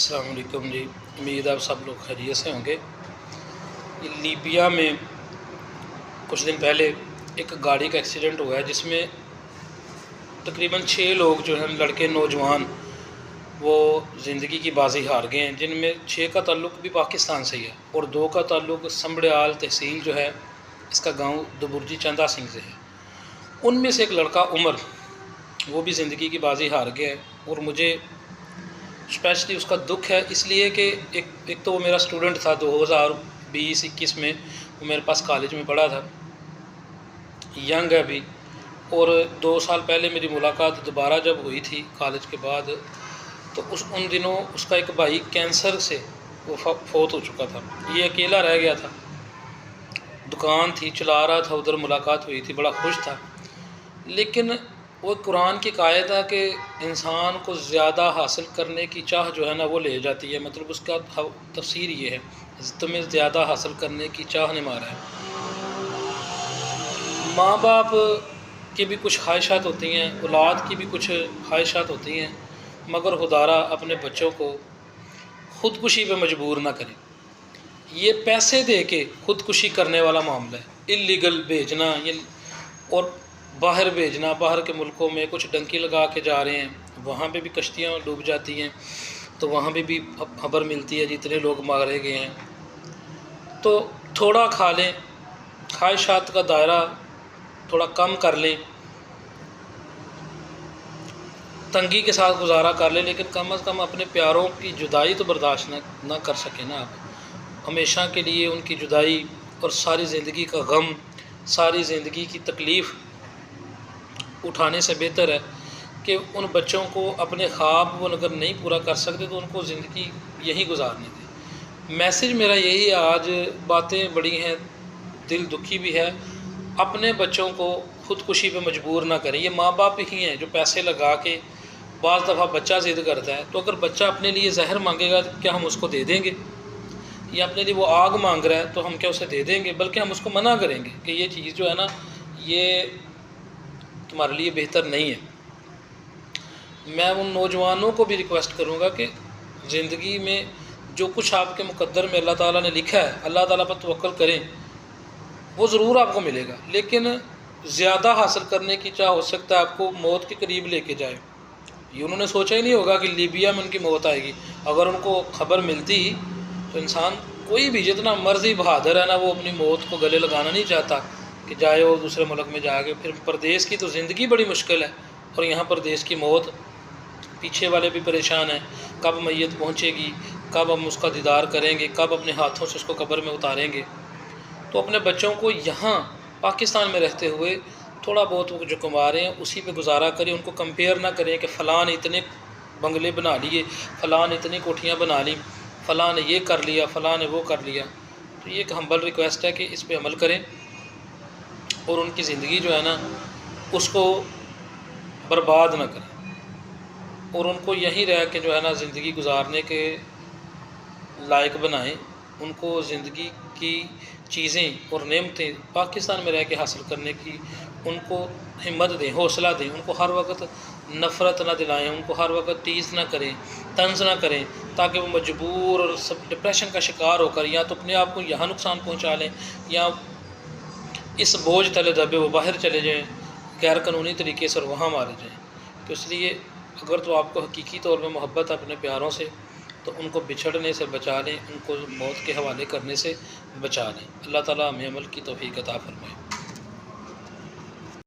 अस्सलाम वालेकुम जी। उम्मीद आप सब लोग खैरियत से होंगे। लीबिया में कुछ दिन पहले एक गाड़ी का एक्सीडेंट हुआ है जिसमें तकरीबन 6 लोग जो हैं लड़के नौजवान वो ज़िंदगी की बाजी हार गए हैं, जिनमें 6 का ताल्लुक़ भी पाकिस्तान से ही है और 2 का ताल्लुक़ संबड़ियाल तहसील जो है इसका गांव दुबुर्जी चंदा सिंह से है। उनमें से एक लड़का उमर वो भी ज़िंदगी की बाजी हार गया है और मुझे स्पेशली उसका दुख है इसलिए कि एक तो वो मेरा स्टूडेंट था 2020-21 में, वो मेरे पास कॉलेज में पढ़ा था, यंग है अभी। और 2 साल पहले मेरी मुलाकात दोबारा जब हुई थी कॉलेज के बाद, तो उन दिनों उसका एक भाई कैंसर से वो फौत हो चुका था। ये अकेला रह गया था, दुकान थी चला रहा था, उधर मुलाकात हुई थी, बड़ा खुश था। लेकिन वो कुरान की कायदा है कि इंसान को ज़्यादा हासिल करने की चाह जो है ना वो ले जाती है, मतलब उसका तफसीर ये है, तुम्हें ज़्यादा हासिल करने की चाह ने मारा है। माँ बाप की भी कुछ ख्वाहिशात होती हैं, औलाद की भी कुछ ख्वाहिशात होती हैं, मगर खुदारा अपने बच्चों को ख़ुदकुशी पे मजबूर ना करें। ये पैसे दे के ख़ुदकुशी करने वाला मामला है, इल्लीगल भेजना ये और बाहर भेजना, बाहर के मुल्कों में कुछ डंकी लगा के जा रहे हैं, वहाँ पे भी कश्तियाँ डूब जाती हैं, तो वहाँ पे भी खबर मिलती है जितने लोग मारे गए हैं। तो थोड़ा खा लें, ख्वाहिशात का दायरा थोड़ा कम कर लें, तंगी के साथ गुजारा कर लें, लेकिन कम अज़ कम अपने प्यारों की जुदाई तो बर्दाश्त ना कर सकें ना आप। हमेशा के लिए उनकी जुदाई और सारी ज़िंदगी का गम, सारी ज़िंदगी की तकलीफ़ उठाने से बेहतर है कि उन बच्चों को अपने ख्वाब वो अगर नहीं पूरा कर सकते तो उनको ज़िंदगी यहीं गुजारने दें। मैसेज मेरा यही है, आज बातें बड़ी हैं, दिल दुखी भी है। अपने बच्चों को ख़ुदकुशी पे मजबूर ना करें। ये माँ बाप ही हैं जो पैसे लगा के, बाज़ दफ़ा बच्चा ज़िद करता है, तो अगर बच्चा अपने लिए जहर मांगेगा तो क्या हम उसको दे देंगे? या अपने लिए वो आग मांग रहा है तो हम क्या उसे दे देंगे? बल्कि हम उसको मना करेंगे कि ये चीज़ जो है ना ये तुम्हारे लिए बेहतर नहीं है। मैं उन नौजवानों को भी रिक्वेस्ट करूँगा कि ज़िंदगी में जो कुछ आपके मुक़द्दर में अल्लाह ताला ने लिखा है, अल्लाह ताला पर तवक्कुल करें, वो ज़रूर आपको मिलेगा। लेकिन ज़्यादा हासिल करने की चाह हो सकता है आपको मौत के करीब लेके जाए। ये उन्होंने सोचा ही नहीं होगा कि लीबिया में उनकी मौत आएगी। अगर उनको खबर मिलती तो इंसान कोई भी जितना मर्ज़ी बहादुर है ना, वो अपनी मौत को गले लगाना नहीं चाहता कि जाए वो दूसरे मुल्क में जाके। फिर परदेश की तो ज़िंदगी बड़ी मुश्किल है और यहाँ परदेश की मौत, पीछे वाले भी परेशान हैं, कब मैयत पहुँचेगी, कब हम उसका दीदार करेंगे, कब अपने हाथों से उसको कब्र में उतारेंगे। तो अपने बच्चों को यहाँ पाकिस्तान में रहते हुए थोड़ा बहुत वो जो कमा रहे हैं उसी पे गुजारा करें। उनको कंपेयर ना करें कि फ़लाँ ने इतने बंगले बना लिए, फ़लाँ ने इतनी कोठियाँ बना ली, फ़लाँ ने ये कर लिया, फ़लाँ ने वो कर लिया। तो ये एक हम्बल रिक्वेस्ट है कि इस पे अमल करें और उनकी ज़िंदगी जो है ना उसको बर्बाद ना करें और उनको यहीं रह के जो है ना ज़िंदगी गुजारने के लायक बनाएं। उनको ज़िंदगी की चीज़ें और नेमतें पाकिस्तान में रह के हासिल करने की उनको हिम्मत दें, हौसला दें। उनको हर वक्त नफ़रत ना दिलाएं, उनको हर वक्त टीज़ ना करें, तंज़ ना करें, ताकि वो मजबूर और सब डिप्रेशन का शिकार होकर या तो अपने आप को यहाँ नुकसान पहुँचा लें या इस बोझ तले दबे वो बाहर चले जाएँ गैर कानूनी तरीके से और वहाँ मारे जाएँ। तो इसलिए अगर तो आपको हकीकी तौर पे मोहब्बत है अपने प्यारों से तो उनको बिछड़ने से बचा लें, उनको मौत के हवाले करने से बचा लें। अल्लाह ताला हमें अमल की तौफीक अता फरमाए।